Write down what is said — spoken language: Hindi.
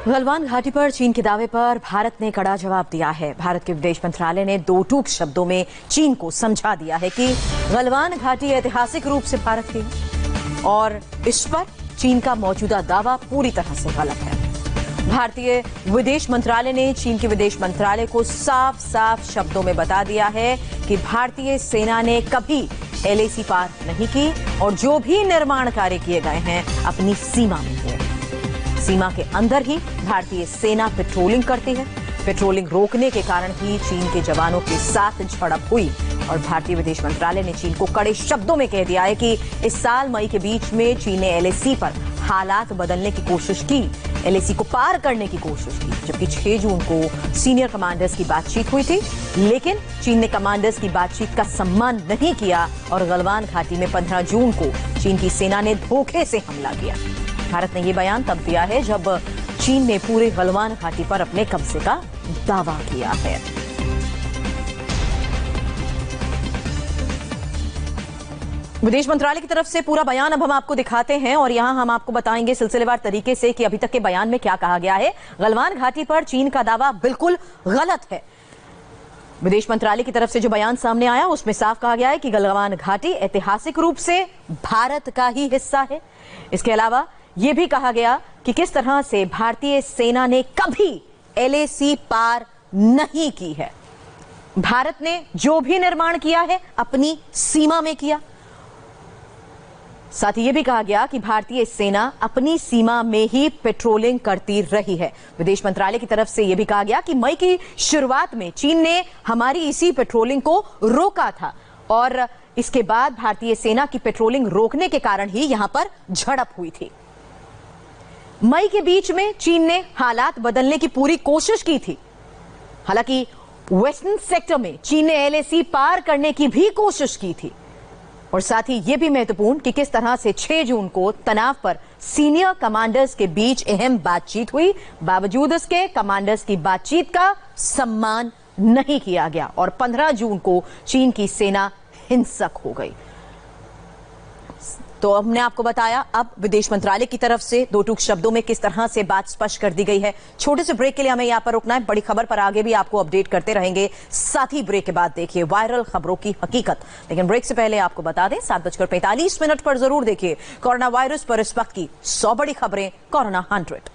गलवान घाटी पर चीन के दावे पर भारत ने कड़ा जवाब दिया है। भारत के विदेश मंत्रालय ने दो टूक शब्दों में चीन को समझा दिया है कि गलवान घाटी ऐतिहासिक रूप से भारत की है और इस पर चीन का मौजूदा दावा पूरी तरह से गलत है। भारतीय विदेश मंत्रालय ने चीन के विदेश मंत्रालय को साफ साफ शब्दों में बता दिया है कि भारतीय सेना ने कभी एलएसी पार नहीं की और जो भी निर्माण कार्य किए गए हैं अपनी सीमा में हुए। सीमा के अंदर ही भारतीय सेना पेट्रोलिंग करती है। पेट्रोलिंग रोकने के कारण ही चीन के जवानों के साथ झड़प हुई और भारतीय विदेश मंत्रालय ने चीन को कड़े शब्दों में कह दिया है कि इस साल मई के बीच में चीन ने एलएसी पर हालात बदलने की कोशिश की, एलएसी को पार करने की कोशिश की, जबकि 6 जून को सीनियर कमांडर्स की बातचीत हुई थी, लेकिन चीन ने कमांडर्स की बातचीत का सम्मान नहीं किया और गलवान घाटी में 15 जून को चीन की सेना ने धोखे से हमला किया। भारत ने यह बयान तब दिया है जब चीन ने पूरे गलवान घाटी पर अपने कब्जे का दावा किया है। विदेश मंत्रालय की तरफ से पूरा बयान अब हम आपको दिखाते हैं और यहां हम आपको बताएंगे सिलसिलेवार तरीके से कि अभी तक के बयान में क्या कहा गया है। गलवान घाटी पर चीन का दावा बिल्कुल गलत है। विदेश मंत्रालय की तरफ से जो बयान सामने आया उसमें साफ कहा गया है कि गलवान घाटी ऐतिहासिक रूप से भारत का ही हिस्सा है। इसके अलावा यह भी कहा गया कि किस तरह से भारतीय सेना ने कभी एलएसी पार नहीं की है। भारत ने जो भी निर्माण किया है अपनी सीमा में किया। साथ ही यह भी कहा गया कि भारतीय सेना अपनी सीमा में ही पेट्रोलिंग करती रही है। विदेश मंत्रालय की तरफ से यह भी कहा गया कि मई की शुरुआत में चीन ने हमारी इसी पेट्रोलिंग को रोका था और इसके बाद भारतीय सेना की पेट्रोलिंग रोकने के कारण ही यहां पर झड़प हुई थी। मई के बीच में चीन ने हालात बदलने की पूरी कोशिश की थी। हालांकि वेस्टर्न सेक्टर में चीन ने एलएसी पार करने की भी कोशिश की थी और साथ ही यह भी महत्वपूर्ण कि किस तरह से 6 जून को तनाव पर सीनियर कमांडर्स के बीच अहम बातचीत हुई, बावजूद इसके कमांडर्स की बातचीत का सम्मान नहीं किया गया और 15 जून को चीन की सेना हिंसक हो गई। तो हमने आपको बताया अब विदेश मंत्रालय की तरफ से दो टूक शब्दों में किस तरह से बात स्पष्ट कर दी गई है। छोटे से ब्रेक के लिए हमें यहां पर रुकना है। बड़ी खबर पर आगे भी आपको अपडेट करते रहेंगे। साथ ही ब्रेक के बाद देखिए वायरल खबरों की हकीकत। लेकिन ब्रेक से पहले आपको बता दें 7:45 पर जरूर देखिए कोरोना वायरस पर इस वक्त की 100 बड़ी खबरें कोरोना 100।